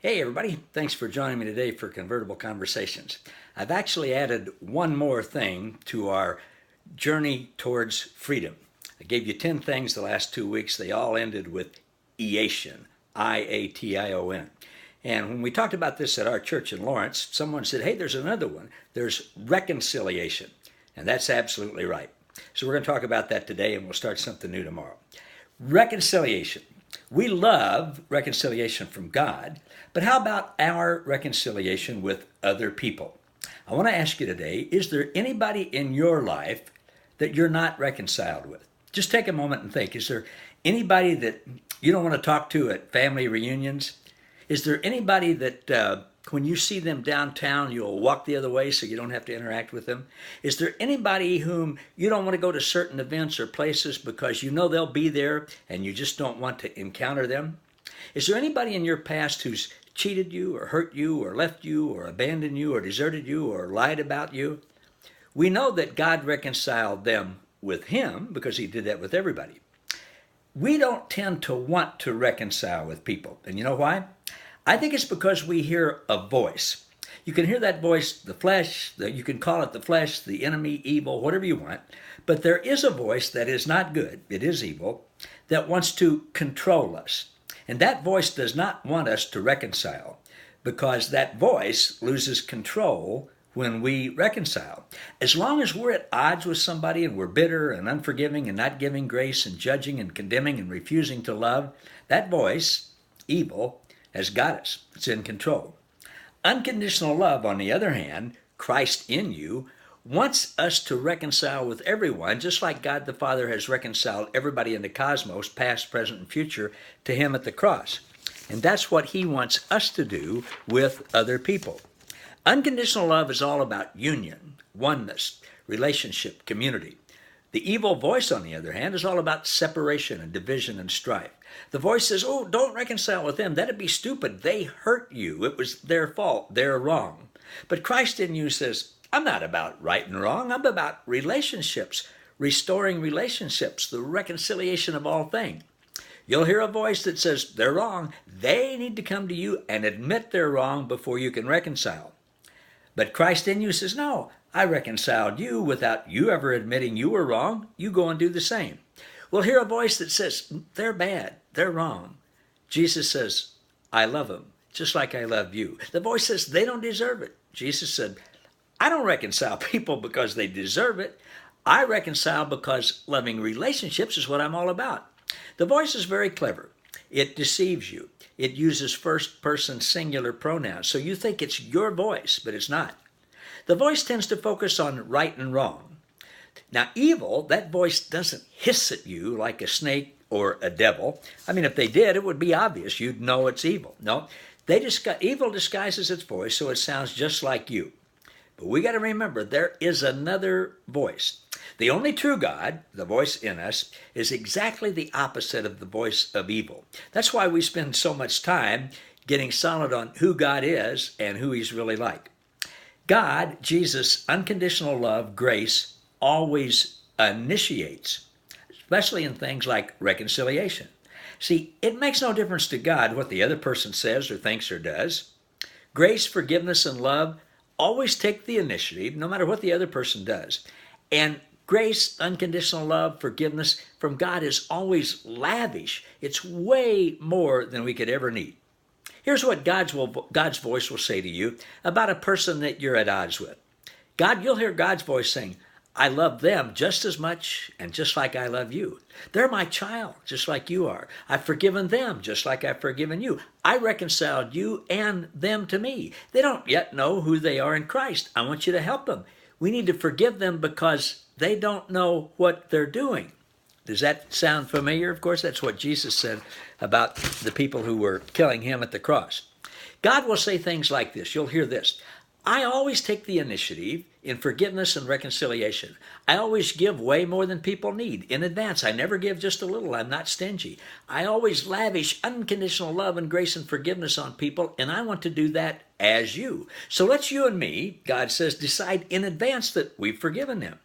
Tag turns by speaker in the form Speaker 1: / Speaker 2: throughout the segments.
Speaker 1: Hey, everybody. Thanks for joining me today for Convertible Conversations. I've actually added one more thing to our journey towards freedom. I gave you 10 things the last 2 weeks. They all ended with iation, I-A-T-I-O-N. And when we talked about this at our church in Lawrence, someone said, hey, there's another one. There's reconciliation. And that's absolutely right. So we're going to talk about that today, and we'll start something new tomorrow. Reconciliation. We love reconciliation from God, but how about our reconciliation with other people? I want to ask you today, is there anybody in your life that you're not reconciled with? Just take a moment and think. Is there anybody that you don't want to talk to at family reunions? Is there anybody that when you see them downtown, you'll walk the other way so you don't have to interact with them? Is there anybody whom you don't want to go to certain events or places because you know they'll be there and you just don't want to encounter them? Is there anybody in your past who's cheated you or hurt you or left you or abandoned you or deserted you or lied about you? We know that God reconciled them with Him because He did that with everybody. We don't tend to want to reconcile with people. And you know why? I think it's because we hear a voice. You can hear that voice, the flesh, you can call it the flesh, the enemy, evil, whatever you want. But there is a voice that is not good, it is evil, that wants to control us. And that voice does not want us to reconcile because that voice loses control when we reconcile. As long as we're at odds with somebody and we're bitter and unforgiving and not giving grace and judging and condemning and refusing to love, that voice, evil, has got us. It's in control. Unconditional love, on the other hand, Christ in you, wants us to reconcile with everyone, just like God the Father has reconciled everybody in the cosmos, past, present, and future, to Him at the cross. And that's what He wants us to do with other people. Unconditional love is all about union, oneness, relationship, community. The evil voice, on the other hand, is all about separation and division and strife. The voice says, oh, don't reconcile with them. That'd be stupid. They hurt you. It was their fault. They're wrong. But Christ in you says, I'm not about right and wrong. I'm about relationships, restoring relationships, the reconciliation of all things. You'll hear a voice that says they're wrong. They need to come to you and admit they're wrong before you can reconcile. But Christ in you says, no, I reconciled you without you ever admitting you were wrong. You go and do the same. We'll hear a voice that says, they're bad, they're wrong. Jesus says, I love them, just like I love you. The voice says, they don't deserve it. Jesus said, I don't reconcile people because they deserve it. I reconcile because loving relationships is what I'm all about. The voice is very clever. It deceives you. It uses first person singular pronouns, so you think it's your voice, but it's not. The voice tends to focus on right and wrong. Now, evil, that voice doesn't hiss at you like a snake or a devil. I mean, if they did, it would be obvious. You'd know it's evil. No, evil disguises its voice so it sounds just like you. But we got to remember, there is another voice. The only true God, the voice in us, is exactly the opposite of the voice of evil. That's why we spend so much time getting solid on who God is and who He's really like. God, Jesus, unconditional love, grace, always initiates, especially in things like reconciliation. See, it makes no difference to God what the other person says or thinks or does. Grace, forgiveness, and love always take the initiative, no matter what the other person does. And grace, unconditional love, forgiveness from God is always lavish. It's way more than we could ever need. Here's what God's voice will say to you about a person that you're at odds with. You'll hear God's voice saying, I love them just as much and just like I love you. They're my child, just like you are. I've forgiven them just like I've forgiven you. I reconciled you and them to me. They don't yet know who they are in Christ. I want you to help them. We need to forgive them because they don't know what they're doing. Does that sound familiar? Of course, that's what Jesus said about the people who were killing Him at the cross. God will say things like this. You'll hear this. I always take the initiative in forgiveness and reconciliation. I always give way more than people need in advance. I never give just a little. I'm not stingy. I always lavish unconditional love and grace and forgiveness on people, and I want to do that as you. So let's you and me, God says, decide in advance that we've forgiven them.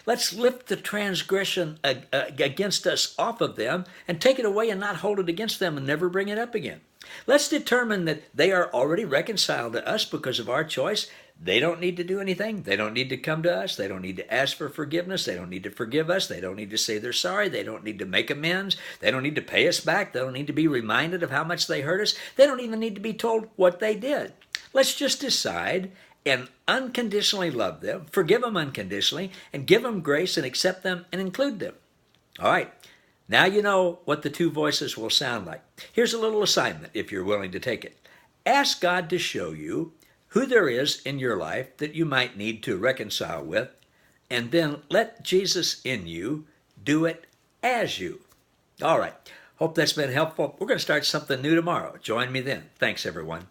Speaker 1: Let's lift the transgression against us off of them and take it away and not hold it against them and never bring it up again. Let's determine that they are already reconciled to us because of our choice. They don't need to do anything. They don't need to come to us. They don't need to ask for forgiveness. They don't need to forgive us. They don't need to say they're sorry. They don't need to make amends. They don't need to pay us back. They don't need to be reminded of how much they hurt us. They don't even need to be told what they did. Let's just decide and unconditionally love them, forgive them unconditionally, and give them grace and accept them and include them. All right. Now you know what the two voices will sound like. Here's a little assignment if you're willing to take it. Ask God to show you who there is in your life that you might need to reconcile with, and then let Jesus in you do it as you. All right. Hope that's been helpful. We're going to start something new tomorrow. Join me then. Thanks, everyone.